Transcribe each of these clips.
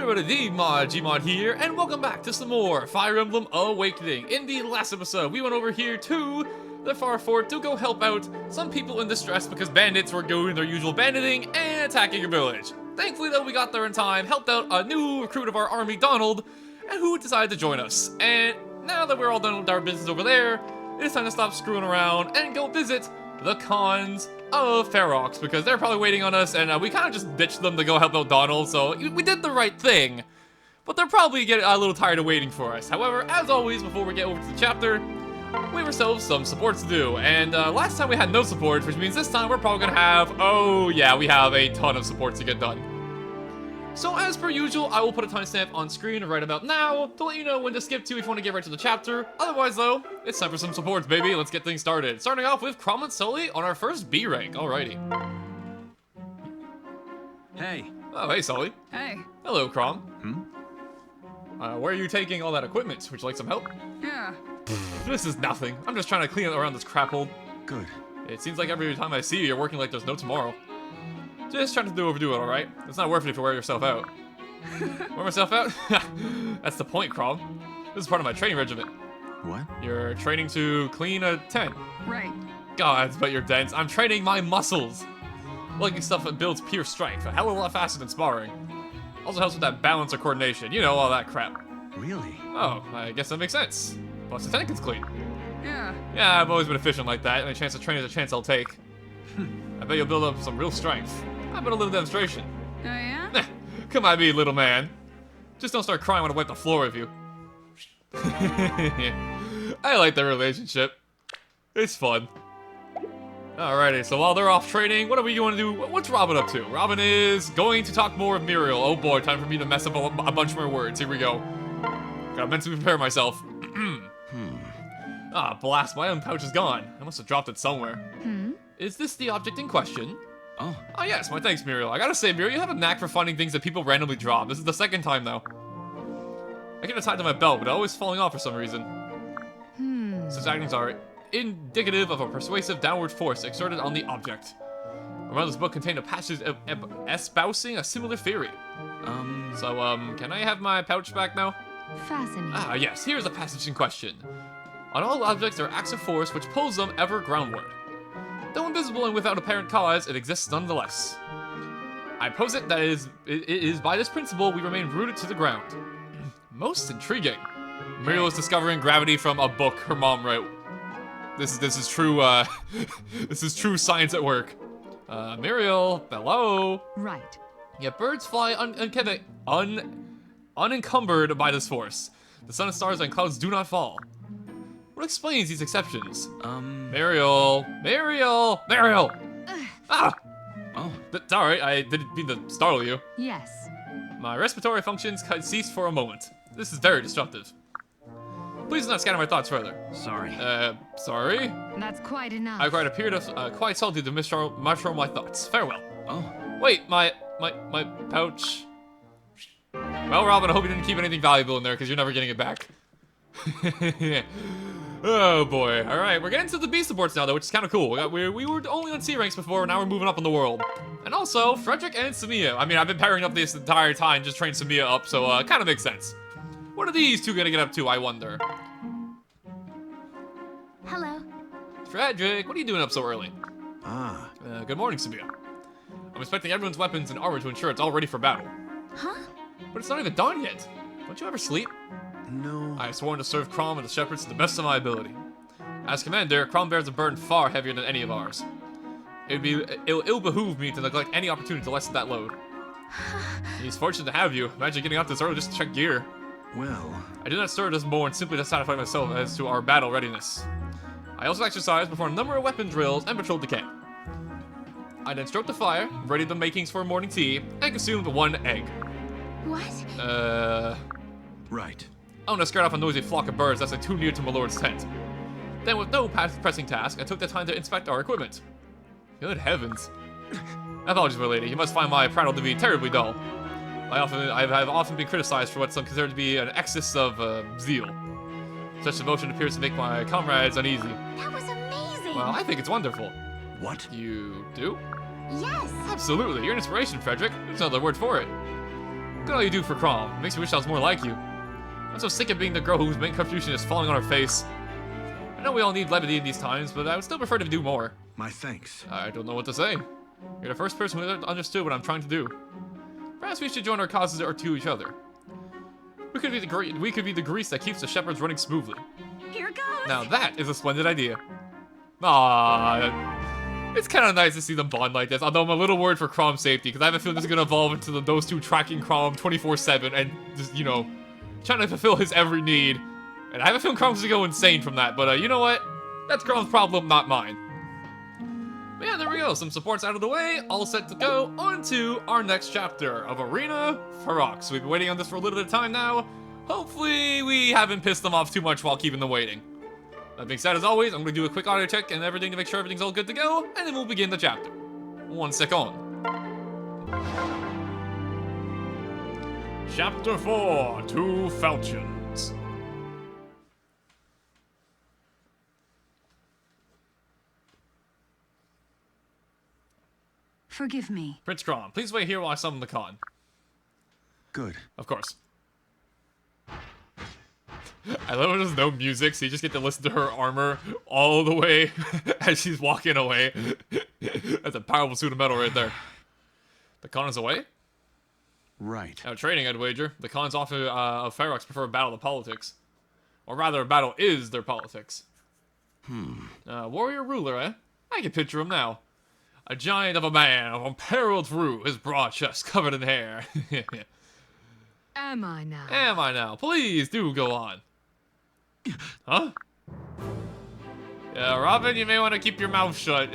everybody, Gmod here, and welcome back to some more Fire Emblem Awakening. In the last episode, we went over here to the Far Fort to go help out some people in distress because bandits were doing their usual banditing and attacking a village. Thankfully, though, we got there in time, helped out a new recruit of our army, Donald, and who decided to join us. And now that we're all done with our business over there, it's time to stop screwing around and go visit the cons of Ferox, because they're probably waiting on us, and we kind of just ditched them to go help out Donald, so we did the right thing. But they're probably getting a little tired of waiting for us. However, as always, before we get over to the chapter, we have ourselves some supports to do. And last time we had no support, which means this time we're probably gonna have, oh yeah, we have a ton of supports to get done. So as per usual, I will put a timestamp on screen right about now to let you know when to skip to if you want to get right to the chapter. Otherwise though, it's time for some supports, baby. Let's get things started. Starting off with Crom and Sully on our first B rank. Alrighty. Hey. Oh, hey Sully. Hey. Hello, Crom. Where are you taking all that equipment? Would you like some help? Yeah. This is nothing. I'm just trying to clean around this crap hole. Good. It seems like every time I see you, you're working like there's no tomorrow. Just trying to overdo it, alright? It's not worth it if you wear yourself out. Wear myself out? That's the point, Crom. This is part of my training regimen. What? You're training to clean a tent. Right. God, but you're dense. I'm training my muscles. Lugging stuff that builds pure strength, a hell of a lot faster than sparring. Also helps with that balance or coordination, you know, all that crap. Really? Oh, I guess that makes sense. Plus the tent gets clean. Yeah. Yeah, I've always been efficient like that, and a chance to train is a chance I'll take. I bet you'll build up some real strength. How about a little demonstration? Oh yeah? Come at me, little man. Just don't start crying when I wipe the floor with you. I like their relationship. It's fun. Alrighty, so while they're off training, what are we going to do? What's Robin up to? Robin is going to talk more of Muriel. Oh boy, time for me to mess up a bunch more words. Here we go. Gotta mentally prepare myself. Ah, blast, my own pouch is gone. I must have dropped it somewhere. Is this the object in question? Oh. Oh yes, my thanks, Muriel. I gotta say, Muriel, you have a knack for finding things that people randomly drop. This is the second time, though. I keep it tied to my belt, but it's always falling off for some reason. Such actions are indicative of a persuasive downward force exerted on the object. Remember, this book contained a passage espousing a similar theory. Can I have my pouch back now? Fascinating. Ah, yes, here's the passage in question. On all objects, there are acts of force which pulls them ever groundward. Though invisible and without apparent cause, it exists nonetheless. I posit that it is by this principle we remain rooted to the ground. Most intriguing. Muriel is discovering gravity from a book her mom wrote. This is true. This is true science at work. Muriel, hello. Right. Yet birds fly unencumbered by this force. The sun and stars and clouds do not fall. What explains these exceptions? Muriel! Ah! Oh. Sorry, I didn't mean to startle you. Yes. My respiratory functions ceased for a moment. This is very disruptive. Please do not scatter my thoughts further. Sorry. Sorry? That's quite enough. I quite appeared quite salty to mushroom my thoughts. Farewell. Oh. Wait, my pouch. Well, Robin, I hope you didn't keep anything valuable in there, because you're never getting it back. Oh boy. Alright, we're getting to the B supports now, though, which is kind of cool. We were only on C ranks before, now we're moving up in the world. And also, Frederick and Samia. I mean, I've been pairing up this entire time, just trained Samia up, so kind of makes sense. What are these two gonna get up to, I wonder? Hello. Frederick, what are you doing up so early? Ah. Good morning, Samia. I'm inspecting everyone's weapons and armor to ensure it's all ready for battle. Huh? But it's not even dawn yet. Don't you ever sleep? No. I have sworn to serve Crom and the Shepherds to the best of my ability. As commander, Crom bears a burden far heavier than any of ours. It'll behoove me to neglect any opportunity to lessen that load. He's fortunate to have you. Imagine getting up this early just to check gear. Well. I do not stir this morn simply to satisfy myself as to our battle readiness. I also exercise before a number of weapon drills and patrol the camp. I then stroked the fire, readied the makings for morning tea, and consumed one egg. What? Right. I want to scare off a noisy flock of birds that's too near to my lord's tent. Then, with no pressing task, I took the time to inspect our equipment. Good heavens. Apologies, my lady. You must find my prattle to be terribly dull. I have often been criticized for what some consider to be an excess of zeal. Such devotion appears to make my comrades uneasy. That was amazing. Well, I think it's wonderful. What? You do? Yes. Absolutely. You're an inspiration, Frederick. There's no other word for it. Look at all you do for Crom. It makes me wish I was more like you. I'm so sick of being the girl whose main contribution is falling on her face. I know we all need levity in these times, but I would still prefer to do more. My thanks. I don't know what to say. You're the first person who understood what I'm trying to do. Perhaps we should join our causes or to each other. We could be the grease that keeps the shepherds running smoothly. Here goes. Now that is a splendid idea. Aww. It's kind of nice to see them bond like this, although I'm a little worried for Crom's safety, because I have a feeling this is going to evolve into those two tracking Crom 24/7 and just, you know, trying to fulfill his every need. And I have a feeling Crom's going to go insane from that, but you know what? That's Crom's problem, not mine. But yeah, there we go. Some supports out of the way, all set to go on to our next chapter of Arena Ferox. We've been waiting on this for a little bit of time now. Hopefully we haven't pissed them off too much while keeping them waiting. That being said, as always, I'm going to do a quick audio check and everything to make sure everything's all good to go, and then we'll begin the chapter. 1 second. Chapter 4, 2 Falchions. Forgive me. Prince Crom, please wait here while I summon the Khan. Good. Of course. I love when there's no music, so you just get to listen to her armor all the way as she's walking away. That's a powerful suit of metal right there. The Khan is away? Right. Now, training, I'd wager. The Khans of Ferox prefer battle to politics. Or rather, battle is their politics. Warrior ruler, eh? I can picture him now. A giant of a man, unparalleled through, his broad chest covered in hair. Am I now? Am I now? Please do go on. Huh? Yeah, Robin, you may want to keep your mouth shut.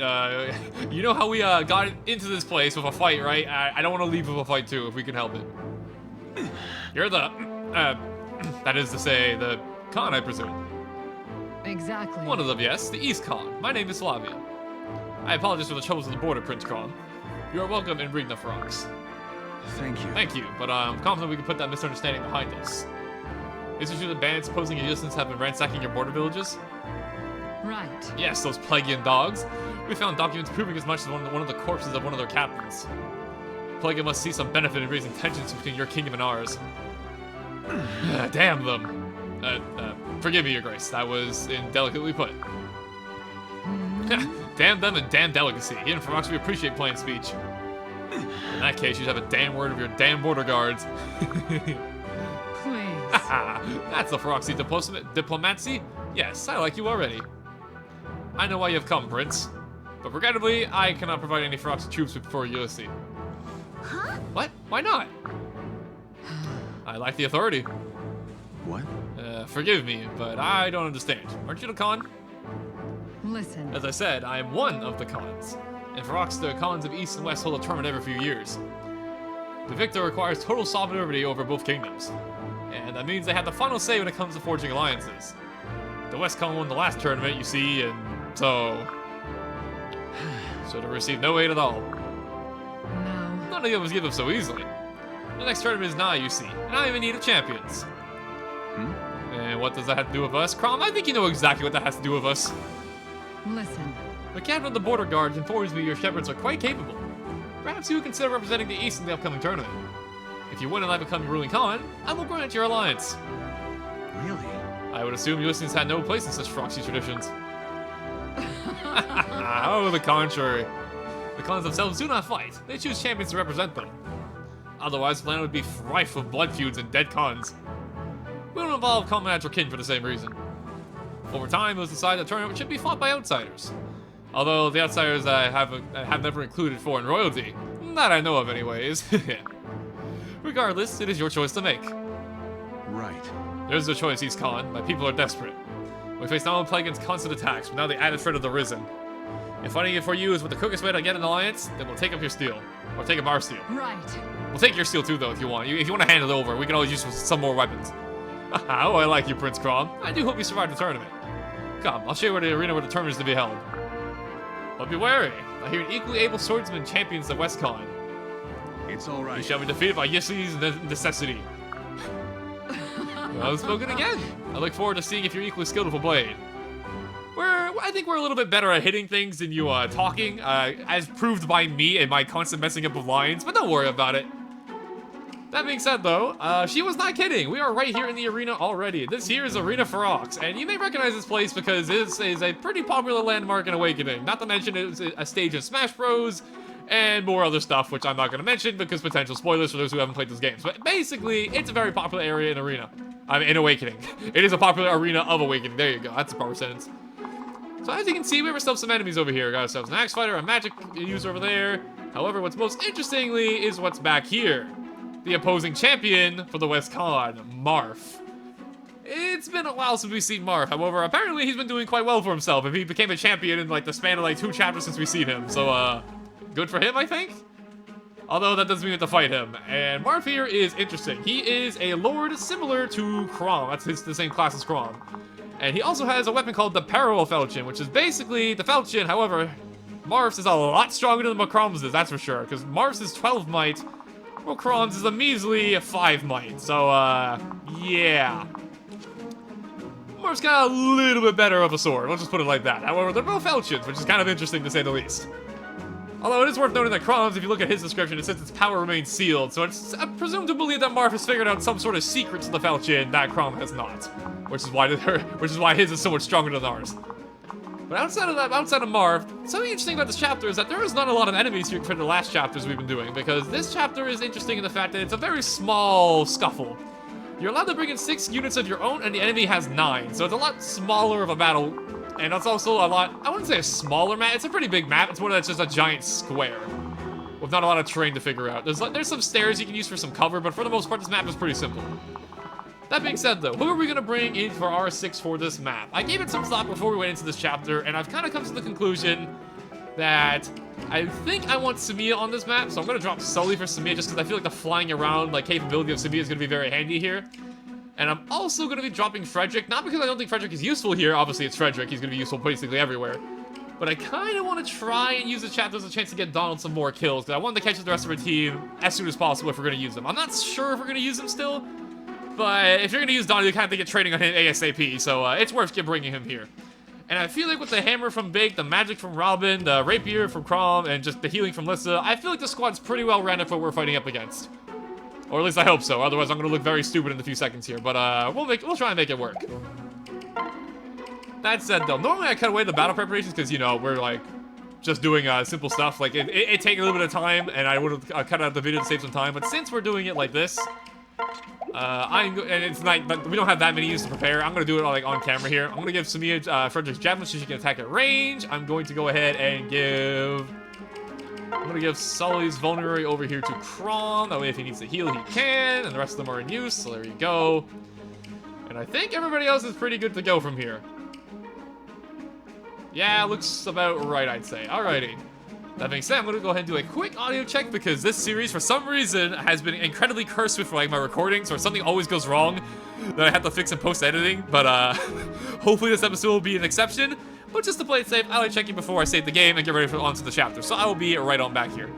You know how we got into this place with a fight, right? I don't want to leave with a fight too, if we can help it. You're the, that is to say, the Khan, I presume. Exactly. One of them, yes, the East Khan. My name is Slavia. I apologize for the troubles of the border, Prince Crom. You are welcome in Regna Ferox. Thank you. Thank you, but I'm confident we can put that misunderstanding behind us. Is it true that bandits posing a distance have been ransacking your border villages? Right. Yes, those Plagian dogs. We found documents proving as much as one of the corpses of one of their captains. Plagian must see some benefit in raising tensions between your kingdom and ours. Damn them. Forgive me, Your Grace. That was indelicately put. Damn them and damn delicacy. Here in Ferox, we appreciate plain speech. In that case, you'd have a damn word of your damn border guards. Please. That's the Feroxy diplomacy. Yes, I like you already. I know why you have come, Prince. But regrettably, I cannot provide any Feroxy troops before Ulysses. Huh? What? Why not? I lack the authority. What? Forgive me, but I don't understand. Aren't you the Khan? Listen. As I said, I am one of the Khans. In Ferox, the Khans of East and West hold a tournament every few years. The victor requires total sovereignty over both kingdoms. And that means they have the final say when it comes to forging alliances. The West Khan won the last tournament, you see, and so... should have received no aid at all. No. None of them was given so easily. The next tournament is nigh, you see, and I am in need of champions. And what does that have to do with us? Crom, I think you know exactly what that has to do with us. Listen. The captain of the border guards informs me your shepherds are quite capable. Perhaps you would consider representing the East in the upcoming tournament. If you win and I become your ruling Khan, I will grant your alliance. Really? I would assume Ulysses had no place in such Feroxy traditions. Oh, the contrary. The Khans themselves do not fight. They choose champions to represent them. Otherwise, the land would be rife with blood feuds and dead Khans. We don't involve common natural kin for the same reason. Over time, it was decided the tournament should be fought by outsiders. Although the outsiders I have never included foreign royalty. That I know of anyways. Regardless, it is your choice to make. Right. There's the choice, East Khan. My people are desperate. We face not only plague against constant attacks, but now the added threat of the Risen. If fighting it for you is what the quickest way to get an alliance, then we'll take up your steel. Or take up our steel. Right. We'll take your steel too, though, if you want. If you want to hand it over, we can always use some more weapons. Oh, I like you, Prince Crom. I do hope you survive the tournament. Come, I'll show you where the arena where the tournament is to be held. But be wary. I hear an equally able swordsman champions the West Khan. It's all right. You shall be defeated by Ulysses' necessity. Well spoken again. I look forward to seeing if you're equally skilled with a blade. I think we're a little bit better at hitting things than you talking, as proved by me and my constant messing up of lines, but don't worry about it. That being said, though, she was not kidding. We are right here in the arena already. This here is Arena Ferox, and you may recognize this place because this is a pretty popular landmark in Awakening. Not to mention it's a stage of Smash Bros. And more other stuff, which I'm not going to mention because potential spoilers for those who haven't played those games. But basically, it's a very popular area in Arena. I mean, in Awakening. It is a popular arena of Awakening. There you go. That's a proper sentence. So as you can see, we have ourselves some enemies over here. Got ourselves an axe fighter, a magic user over there. However, what's most interestingly is what's back here. The opposing champion for the West Con, Marth. It's been a while since we've seen Marth. However, apparently he's been doing quite well for himself. If he became a champion in like the span of like 2 chapters since we've seen him. So, good for him, I think. Although that doesn't mean we have to fight him. And Marth here is interesting. He is a lord similar to Chrom. That's the same class as Chrom. And he also has a weapon called the Parallel Falchion, which is basically the Falchion. However, Marth's is a lot stronger than Chrom's is, that's for sure. Because Marth's is 12 might, while Chrom's is a measly 5 might. So, yeah. Marth's got a little bit better of a sword. We'll just put it like that. However, they're both Falchions, which is kind of interesting to say the least. Although it is worth noting that Chrom's, if you look at his description, it says its power remains sealed, so it's presumed to believe that Marth has figured out some sort of secret to the Falchion that Chrom has not, which is why his is so much stronger than ours. But outside of that, outside of Marth, something interesting about this chapter is that there is not a lot of enemies here compared to the last chapters we've been doing, because this chapter is interesting in the fact that it's a very small scuffle. You're allowed to bring in 6 units of your own, and the enemy has 9, so it's a lot smaller of a battle. And it's also a lot, I wouldn't say a smaller map, it's a pretty big map. It's one that's just a giant square with not a lot of terrain to figure out. There's some stairs you can use for some cover, but for the most part, this map is pretty simple. That being said, though, who are we going to bring in for R6 for this map? I gave it some thought before we went into this chapter, and I've kind of come to the conclusion that I think I want Samia on this map, so I'm going to drop Sully for Samia just because I feel like the flying around like capability of Samia is going to be very handy here. And I'm also going to be dropping Frederick, not because I don't think Frederick is useful here. Obviously, it's Frederick. He's going to be useful basically everywhere. But I kind of want to try and use the chapter as a chance to get Donald some more kills, because I want to catch the rest of our team as soon as possible if we're going to use them. I'm not sure if we're going to use them still, but if you're going to use Donald, you kind of have to get training on him ASAP, so it's worth bringing him here. And I feel like with the hammer from Big, the magic from Robin, the rapier from Chrom, and just the healing from Lissa, I feel like the squad's pretty well rounded for what we're fighting up against. Or at least I hope so, otherwise I'm gonna look very stupid in a few seconds here, but we'll try and make it work. That said though, normally I cut away the battle preparations because, you know, we're like just doing simple stuff, like it take a little bit of time and I would have cut out the video to save some time, but since we're doing it like this, and it's not, but we don't have that many units to prepare, I'm gonna do it like on camera here. I'm gonna give Samia Frederick's javelin so she can attack at range. I'm going to go ahead and I'm gonna give Sully's vulnerary over here to Chrom. That way if he needs to heal, he can. And the rest of them are in use, so there you go. And I think everybody else is pretty good to go from here. Yeah, looks about right, I'd say. Alrighty. That being said, I'm gonna go ahead and do a quick audio check because this series, for some reason, has been incredibly cursed with like my recordings, or something always goes wrong that I have to fix in post-editing. But hopefully this episode will be an exception. But just to play it safe, I like checking before I save the game and get ready for onto the chapter. So I will be right on back here.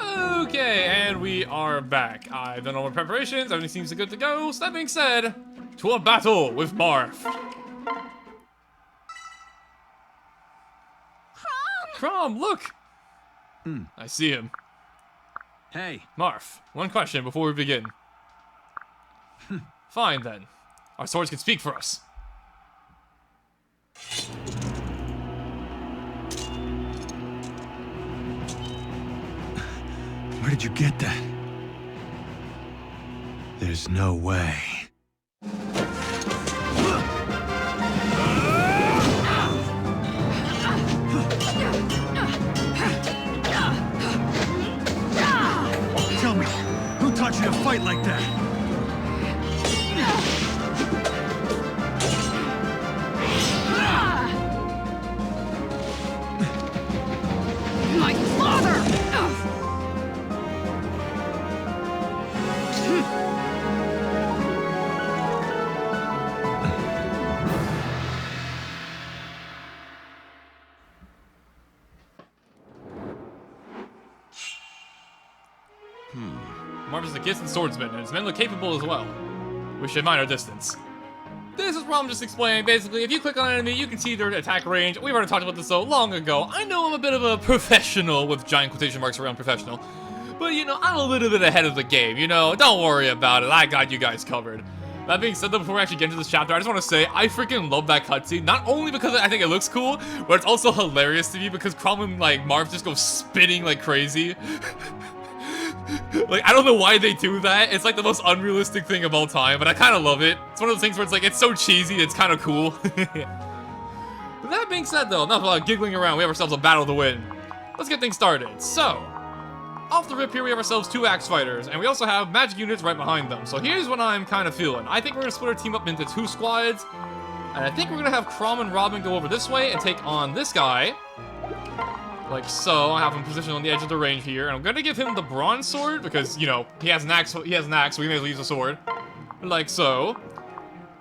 Okay, and we are back. I've done all my preparations, everything seems good to go. So that being said, to a battle with Marth. Chrom, look! I see him. Hey. Marth, one question before we begin. Fine then. Our swords can speak for us. Where did you get that? There's no way. Tell me, who taught you to fight like that? My father! Marth is a gifted swordsman, and his men look capable as well. We should mind our distance. This is what I'm just explaining. Basically, if you click on an enemy, you can see their attack range. We've already talked about this so long ago. I know I'm a bit of a professional, with giant quotation marks around professional. But, you know, I'm a little bit ahead of the game, you know? Don't worry about it. I got you guys covered. That being said, though, before we actually get into this chapter, I just want to say I freaking love that cutscene. Not only because I think it looks cool, but it's also hilarious to me because Crom and, like, Marv just go spinning like crazy. Like, I don't know why they do that. It's like the most unrealistic thing of all time, but I kind of love it. It's one of those things where it's like, it's so cheesy, it's kind of cool. But that being said, though, enough about giggling around. We have ourselves a battle to win. Let's get things started. So, off the rip here, we have ourselves 2 axe fighters, and we also have magic units right behind them. So here's what I'm kind of feeling. I think we're going to split our team up into 2 squads, and I think we're going to have Crom and Robin go over this way and take on this guy. Like so. I have him positioned on the edge of the range here, and I'm going to give him the bronze sword because, you know, he has an axe, so we can use a sword. Like so.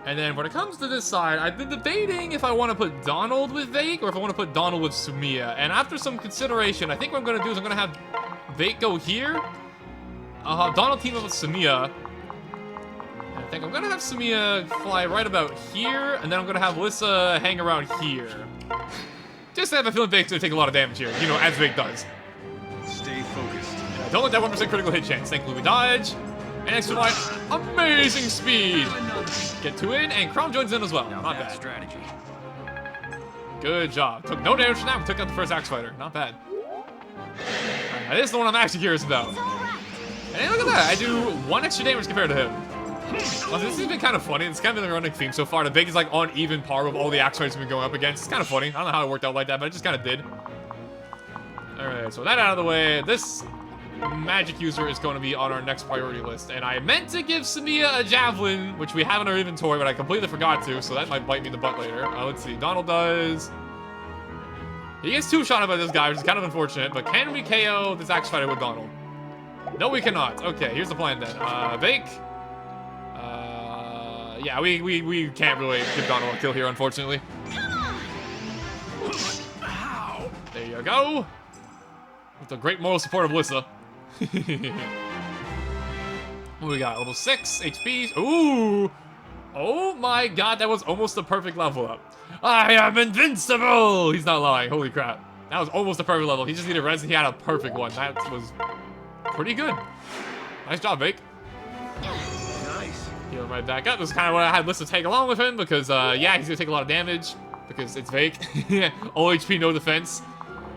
And then when it comes to this side, I've been debating if I want to put Donald with Vake or if I want to put Donald with Sumiya. And after some consideration, I think what I'm going to do is I'm going to have Vake go here. I'll have Donald team up with Sumiya. I think I'm going to have Sumiya fly right about here, and then I'm going to have Lissa hang around here. Just to have a feeling Vake's going to take a lot of damage here, you know, as Vake does. Stay focused. Don't let that 1% critical hit chance. Thankfully we dodge. And next to my amazing speed. Get 2 in, and Crom joins in as well. Not bad. Strategy. Good job. Took no damage from that. We took out the first axe fighter. Not bad. Alright, this is the one I'm actually curious about. And hey, look at that. I do 1 extra damage compared to him. Well, this has been kind of funny. It's kind of been a running theme so far. The Vake is like on even par with all the axe fighters we've been going up against. It's kind of funny. I don't know how it worked out like that, but it just kind of did. Alright, so that out of the way. This magic user is going to be on our next priority list. And I meant to give Sumiya a javelin, which we have in our inventory, but I completely forgot to, so that might bite me in the butt later. Let's see. Donald does. He gets 2-shot by this guy, which is kind of unfortunate, but can we KO this axe fighter with Donald? No, we cannot. Okay, here's the plan then. Vake. Yeah, we can't really give Donald a kill here, unfortunately. There you go. With the great moral support of Lissa. What do we got? Level 6 HP. Ooh! Oh my god, that was almost the perfect level up. I am invincible! He's not lying. Holy crap. That was almost a perfect level. He just needed res and he had a perfect one. That was pretty good. Nice job, Vake. Nice. Heal him right back up. This is kind of what I had Lissa take along with him because, yeah, he's gonna take a lot of damage because it's Vake. All HP, no defense.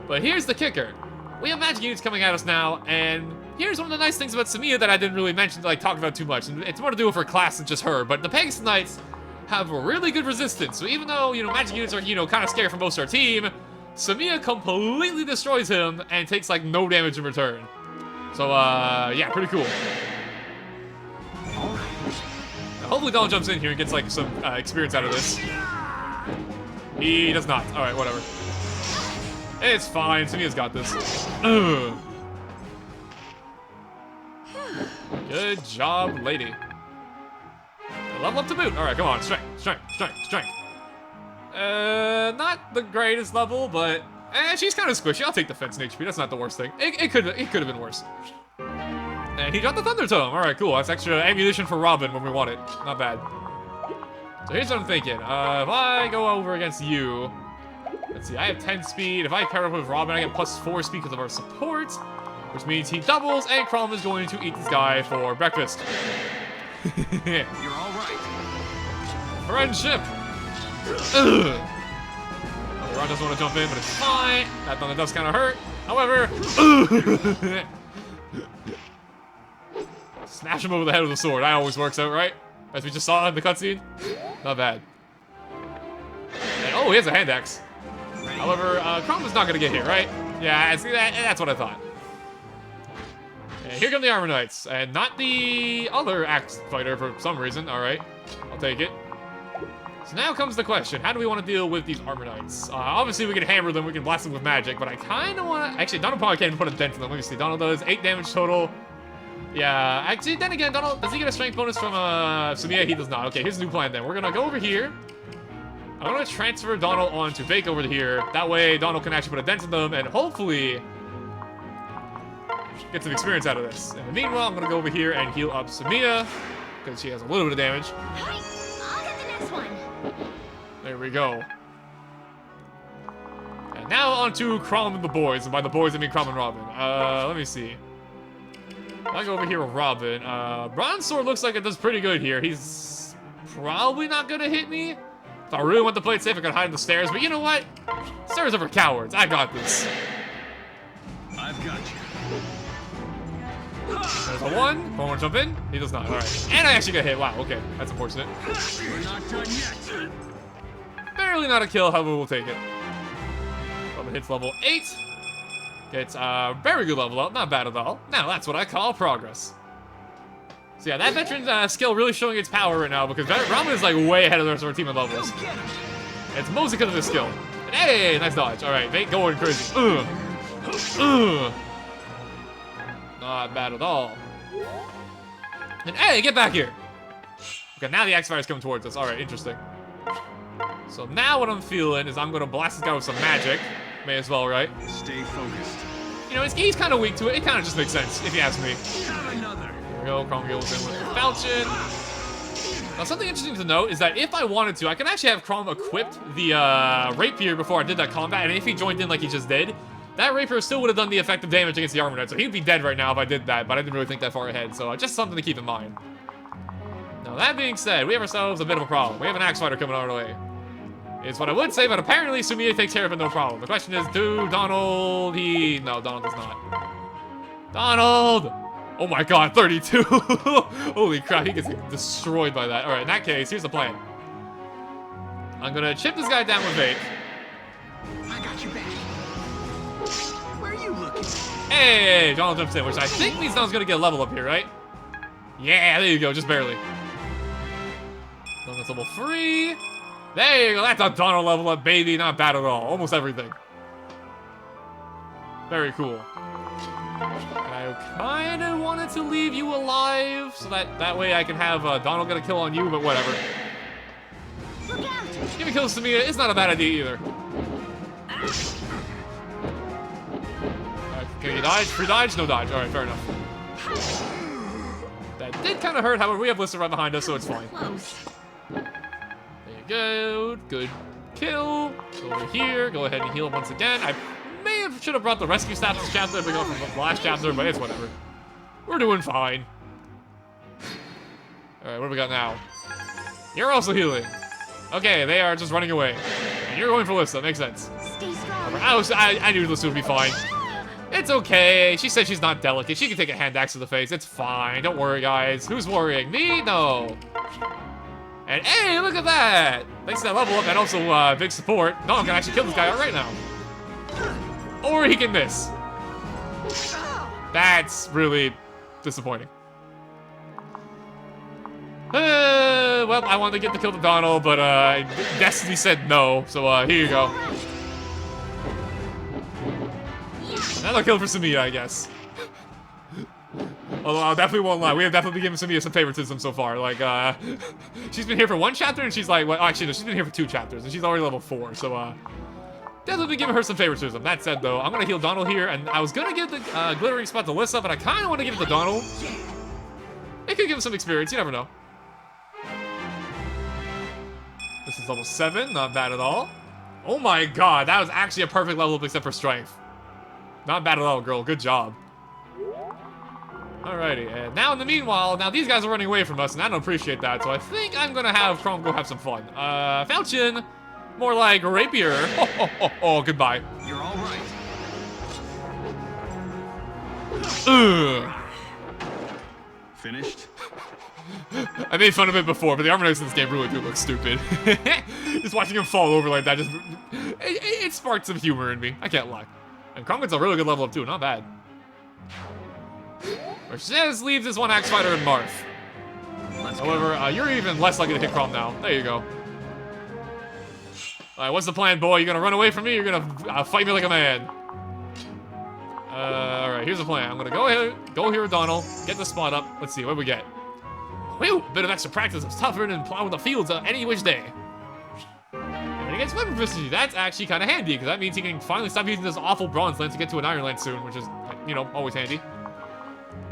But here's the kicker. We have magic units coming at us now, and here's one of the nice things about Sumiya that I didn't really mention, like, talk about too much. And it's more to do with her class than just her, but the Pegasus Knights have a really good resistance. So even though, you know, magic units are, you know, kind of scary for most of our team, Sumiya completely destroys him and takes, like, no damage in return. So, yeah, pretty cool. Hopefully Donald jumps in here and gets, like, some experience out of this. He does not. Alright, whatever. It's fine. Sumiya's got this. Ugh. Good job, lady. Level up to boot. Alright, come on. Strength, strength, strength, strength. Not the greatest level, but she's kind of squishy. I'll take defense and HP. That's not the worst thing. It could have been worse. And he got the Thunder Tome. Alright, cool. That's extra ammunition for Robin when we want it. Not bad. So here's what I'm thinking. If I go over against you, let's see, I have 10 speed. If I pair up with Robin, I get +4 speed because of our support, which means he doubles, and Crom is going to eat this guy for breakfast. You're all right. Friendship. Ugh. Ron doesn't want to jump in, but it's fine. That thunder does kind of hurt. However, smash him over the head with a sword. That always works out, right? As we just saw in the cutscene. Not bad. And, oh, he has a hand axe. However, Crom is not going to get hit, right? Yeah, see, that's what I thought. And here come the Armor Knights, and not the other axe fighter for some reason. All right, I'll take it. So now comes the question, how do we want to deal with these Armor Knights? Obviously, we can hammer them, we can blast them with magic, but I kind of want to... Actually, Donald probably can't even put a dent in them. Let me see. Donald does 8 damage total. Yeah, actually, then again, Donald, does he get a strength bonus from Sumiya? He does not. Okay, here's the new plan then. We're going to go over here. I'm going to transfer Donald onto Vake over here. That way, Donald can actually put a dent in them and hopefully get some experience out of this. And meanwhile, I'm going to go over here and heal up Sumiya because she has a little bit of damage. I'll get the next one. There we go. And now on to Crom and the boys. And by the boys, I mean Crom and Robin. Let me see. I go over here with Robin. Bronze Sword looks like it does pretty good here. He's probably not gonna hit me. If I really want to play it safe, I could hide in the stairs. But you know what? Stairs are for cowards. I got this. I've got you. There's a 1. One more jump in. He does not. All right. And I actually got hit. Wow. Okay. That's unfortunate. We're not done yet. Barely not a kill. However, we'll take it. Robin hits level 8. Gets a very good level up. Not bad at all. Now, that's what I call progress. So yeah, that veteran skill really showing its power right now because Robin is like way ahead of the rest of our team in levels. It's mostly because of his skill. And hey, nice dodge. All right, they going crazy. Not bad at all. And hey, get back here. Okay, now the X-Fire's coming towards us. All right, interesting. So now what I'm feeling is I'm gonna blast this guy with some magic. May as well, right? Stay focused. You know, he's kind of weak to it. It kind of just makes sense, if you ask me. Have another. There we go. Crom goes in with the Falchion. Now, something interesting to note is that if I wanted to, I could actually have Crom equipped the Rapier before I did that combat, and if he joined in like he just did, that Rapier still would have done the effective damage against the Armor Knight, so he'd be dead right now if I did that, but I didn't really think that far ahead, so just something to keep in mind. Now, that being said, we have ourselves a bit of a problem. We have an Axe Fighter coming our way. Is what I would say, but apparently Sumiya takes care of it no problem. The question is, no, Donald does not. Donald! Oh my god, 32! Holy crap, he gets destroyed by that. Alright, in that case, here's the plan. I'm gonna chip this guy down with bait. I got you back. Where are you looking? Hey, Donald jumps in, which I think means Donald's gonna get a level up here, right? Yeah, there you go, just barely. Donald's level 3. There you go, that's a Donald level up, baby. Not bad at all. Almost everything. Very cool. I kind of wanted to leave you alive, so that way I can have Donald get a kill on you, but whatever. Look out! Giving kills to me is not a bad idea either. Alright, can you dodge? Free dodge? No dodge. Alright, fair enough. That did kind of hurt, however, we have Lister right behind us, so it's fine. Close. Good kill. Go over here. Go ahead and heal him once again. I should have brought the rescue staff this chapter. We go from the last chapter, but it's whatever. We're doing fine. All right, what do we got now? You're also healing. Okay, they are just running away. And you're going for Lissa. Makes sense. Stay strong. I knew Lissa would be fine. It's okay. She said she's not delicate. She can take a hand axe to the face. It's fine. Don't worry, guys. Who's worrying? Me? No. And hey, look at that! Thanks to that level up and also big support, Donald can actually kill this guy out right now. Or he can miss. That's really disappointing. Well, I wanted to get the kill to Donald, but Destiny said no, so here you go. Another kill for Sumiya, I guess. Although I definitely won't lie, we have definitely given Sumiya some favoritism so far. Like, she's been here for 1 chapter, and she's like, well, actually, no, she's been here for 2 chapters, and she's already level 4, so, definitely giving her some favoritism. That said, though, I'm gonna heal Donald here, and I was gonna give the glittering spot to Lissa, but I kinda wanna give it to Donald. It could give him some experience, you never know. This is level 7, not bad at all. Oh my god, that was actually a perfect level up except for strength. Not bad at all, girl, good job. Alrighty, and now in the meanwhile, now these guys are running away from us, and I don't appreciate that, so I think I'm gonna have Chrome go have some fun. Falchion, more like Rapier. Oh, goodbye. You're all right. Ugh. Finished? I made fun of it before, but the Armor Knights in this game really do look stupid. Just watching him fall over like that, it sparked some humor in me. I can't lie. And Chrome gets a really good level up too, not bad. Which just leaves this one Axe Fighter and Marth. However, you're even less likely to hit Crom now. There you go. Alright, what's the plan, boy? You gonna run away from me? You're gonna fight me like a man. Alright, here's the plan. I'm gonna go here with Donald, get the spot up. Let's see, what do we get? Whew, a bit of extra practice of tougher and plowing the fields any which day. And against weapon proficiency, that's actually kind of handy, because that means he can finally stop using this awful bronze lance to get to an iron lance soon, which is, you know, always handy.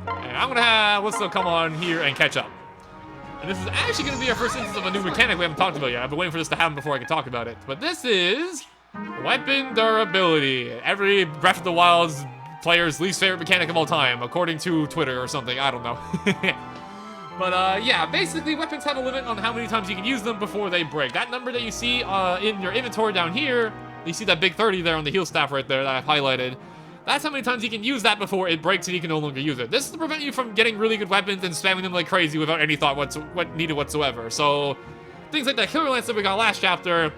And I'm gonna have Lissa come on here and catch up. And this is actually gonna be our first instance of a new mechanic we haven't talked about yet. I've been waiting for this to happen before I can talk about it. But this is weapon durability. Every Breath of the Wild's player's least favorite mechanic of all time, according to Twitter or something. I don't know. But, yeah, basically, weapons have a limit on how many times you can use them before they break. That number that you see in your inventory down here, you see that big 30 there on the heal staff right there that I've highlighted. That's how many times you can use that before it breaks and you can no longer use it. This is to prevent you from getting really good weapons and spamming them like crazy without any thought needed whatsoever. So, things like that Killer Lance that we got last chapter,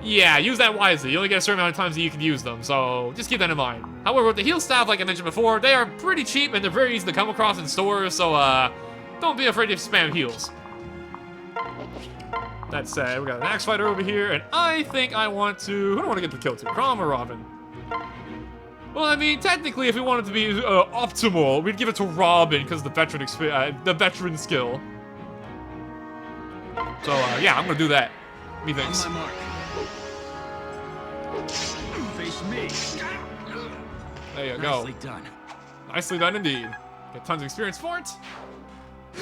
yeah, use that wisely. You only get a certain amount of times that you can use them, so just keep that in mind. However, with the heal staff, like I mentioned before, they are pretty cheap and they're very easy to come across in stores, so, don't be afraid to spam heals. That said, we got an axe fighter over here, and I think I want to... Who do I want to get the kill to? Crom or Robin? Well, I mean, technically, if we wanted to be optimal, we'd give it to Robin because the veteran skill. So, yeah, I'm gonna do that. Methinks. On my mark. Face me. There you go. Nicely done. Nicely done indeed. Get tons of experience for it.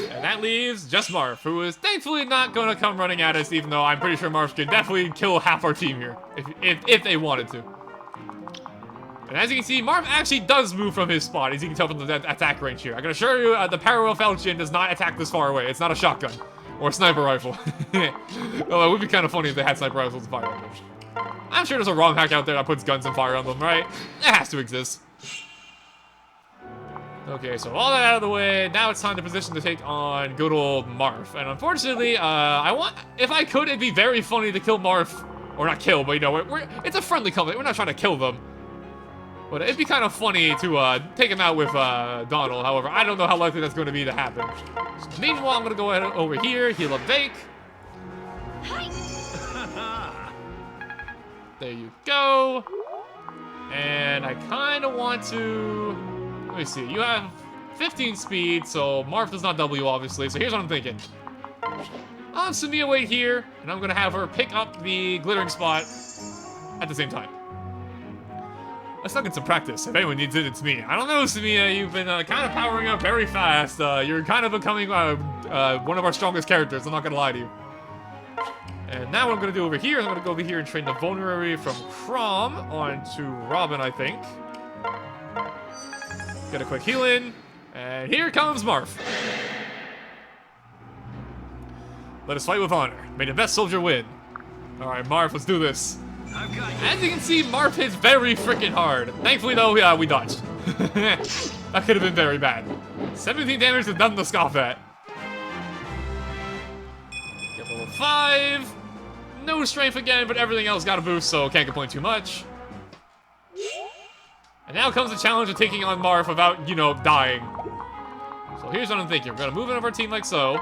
And that leaves just Marth, who is thankfully not gonna come running at us, even though I'm pretty sure Marth can definitely kill half our team here, if they wanted to. And as you can see, Marth actually does move from his spot, as you can tell from the attack range here. I can assure you, the parallel Falchion does not attack this far away. It's not a shotgun or a sniper rifle. Well, it would be kind of funny if they had sniper rifles and fire on them. I'm sure there's a ROM hack out there that puts guns and fire on them, right? It has to exist. Okay, so all that out of the way, now it's time to position to take on good old Marth. And unfortunately, if I could, it'd be very funny to kill Marth, or not kill, but you know, it's a friendly company. We're not trying to kill them. But it'd be kind of funny to take him out with Donald. However, I don't know how likely that's going to be to happen. So, meanwhile, I'm going to go ahead over here, heal up Vake. There you go. And I kind of want to... Let me see. You have 15 speed, so Marth does not W, obviously. So here's what I'm thinking. I'll have Samia wait here, and I'm going to have her pick up the glittering spot at the same time. Let's not get some practice. If anyone needs it, it's me. I don't know, Samia. You've been kind of powering up very fast. You're kind of becoming one of our strongest characters. I'm not going to lie to you. And now what I'm going to do over here, I'm going to go over here and train the Vulnerary from Crom onto Robin, I think. Get a quick heal in. And here comes Marth. Let us fight with honor. May the best soldier win. Alright, Marth, let's do this. As you can see, Marth hits very freaking hard. Thankfully, though, we dodged. That could have been very bad. 17 damage is nothing to scoff at. Get level 5. No strength again, but everything else got a boost, so can't complain too much. And now comes the challenge of taking on Marth without, you know, dying. So here's what I'm thinking. We're going to move into our team like so.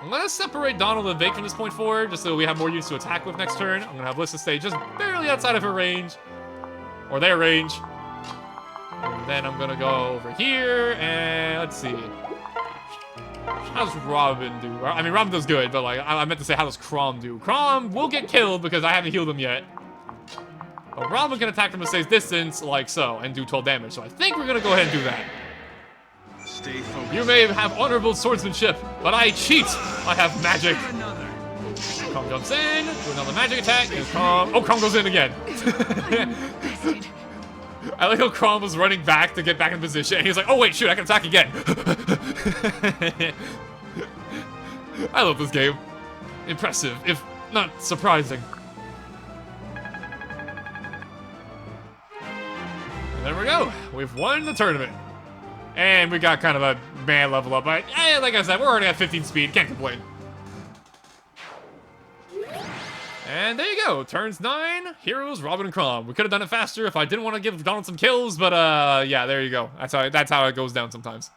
I'm going to separate Donald and Vake from this point forward, just so we have more units to attack with next turn. I'm going to have Lissa stay just barely outside of her range. Or their range. And then I'm going to go over here, and let's see. How does Robin do? I mean, Robin does good, but like, I meant to say, how does Crom do? Crom will get killed because I haven't healed him yet. But Robin can attack from a safe distance, like so, and do 12 damage. So I think we're going to go ahead and do that. Stay focused. You may have honorable swordsmanship, but I cheat. I have magic. Crom jumps in, do another magic attack, and Crom... Oh, Crom goes in again. I like how Crom was running back to get back in position, and he's like, oh wait, shoot, I can attack again. I love this game. Impressive, if not surprising. And there we go. We've won the tournament. And we got kind of a man level up, but like I said, we're already at 15 speed, can't complain. And there you go, turns 9, Heroes, Robin, and Crom. We could have done it faster if I didn't want to give Donald some kills, but yeah, there you go. That's how it goes down sometimes.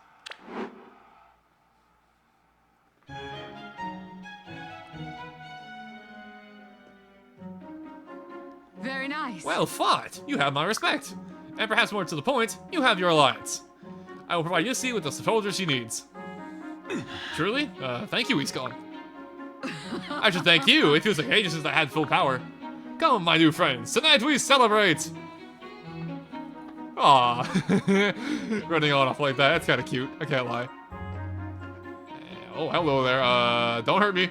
Very nice. Well fought. You have my respect. And perhaps more to the point, you have your alliance. I will provide Yussi with the soldiers she needs. Truly? Thank you, Iskon. I should thank you. It feels like ages since I had full power. Come, my new friends. Tonight we celebrate. Aww. Running on off like that. That's kind of cute. I can't lie. Oh, hello there. Don't hurt me.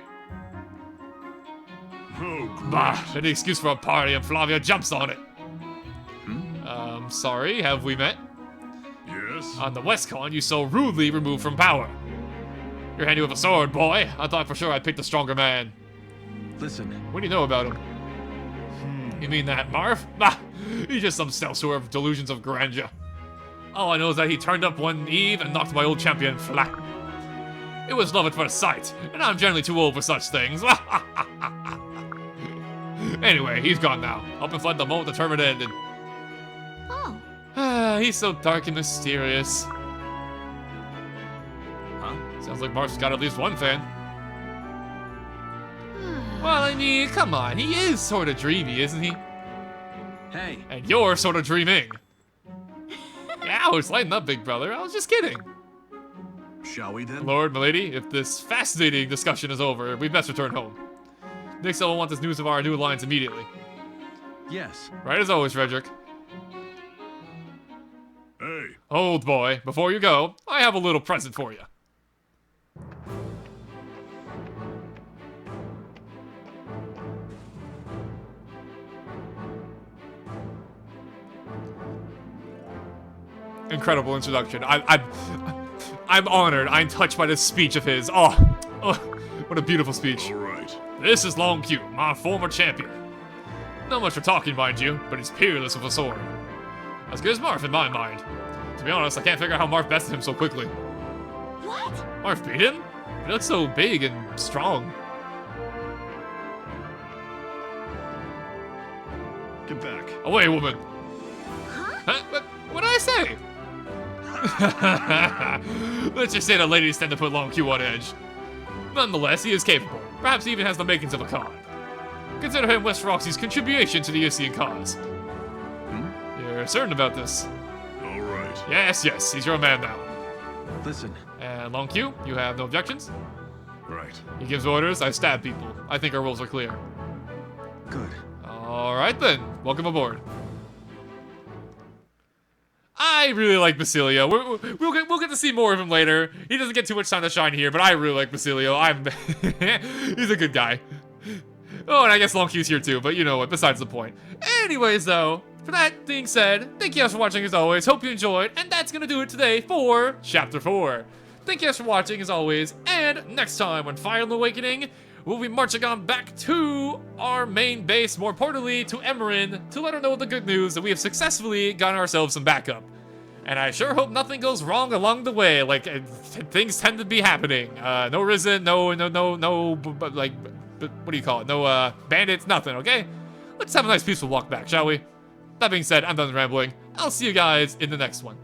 Bah, any excuse for a party and Flavia jumps on it. I'm sorry, have we met? Yes? On the Westcon, you so rudely removed from power. You're handy with a sword, boy. I thought for sure I'd pick the stronger man. Listen, What do you know about him? You mean that, Marv? Bah! He's just some self sort of delusions of grandeur. All I know is that he turned up one eve and knocked my old champion flat. It was love at first sight, and I'm generally too old for such things. Anyway, he's gone now. Up and fled the moment the tournament ended. Oh. He's so dark and mysterious. huh? Sounds like Marv's got at least one fan. Well, I mean, come on. He is sort of dreamy, isn't he? Hey, And you're sort of dreaming. Ouch, lighten up, big brother. I was just kidding. shall we then? Lord, milady, if this fascinating discussion is over, we'd best return home. Nixon will want this news of our new alliance immediately. Yes. Right as always, Frederick. Hey. Old boy, before you go, I have a little present for you. Incredible introduction. I'm honored. I'm touched by this speech of his. Oh, what a beautiful speech. All right. This is Long Q, my former champion. Not much for talking, mind you, but he's peerless with a sword. As good as Marth in my mind. To be honest, I can't figure out how Marth bested him so quickly. What? Marth beat him? He looks so big and strong. Get back. Away, woman. Huh? Huh? What did I say? Let's just say the ladies tend to put Long Q on edge. Nonetheless, he is capable. Perhaps he even has the makings of a Khan. Consider him West Roxy's contribution to the Isian cause. You're certain about this? All right. Yes, he's your man now. Listen. And Long Q, you have no objections? Right. He gives orders, I stab people. I think our rules are clear. Good. Alright then, welcome aboard. I really like Basilio. We'll get to see more of him later. He doesn't get too much time to shine here, but I really like Basilio. He's a good guy. Oh, and I guess Long Q's here too, but you know what, besides the point. Anyways though, for that being said, thank you guys for watching as always. Hope you enjoyed, and that's gonna do it today for Chapter 4. Thank you guys for watching as always, and next time on Fire Emblem Awakening, we'll be marching on back to our main base, more importantly to Emerin, to let her know the good news that we have successfully gotten ourselves some backup. And I sure hope nothing goes wrong along the way, like, things tend to be happening. No Risen, no, like, what do you call it? No, bandits, nothing, okay? Let's have a nice peaceful walk back, shall we? That being said, I'm done rambling. I'll see you guys in the next one.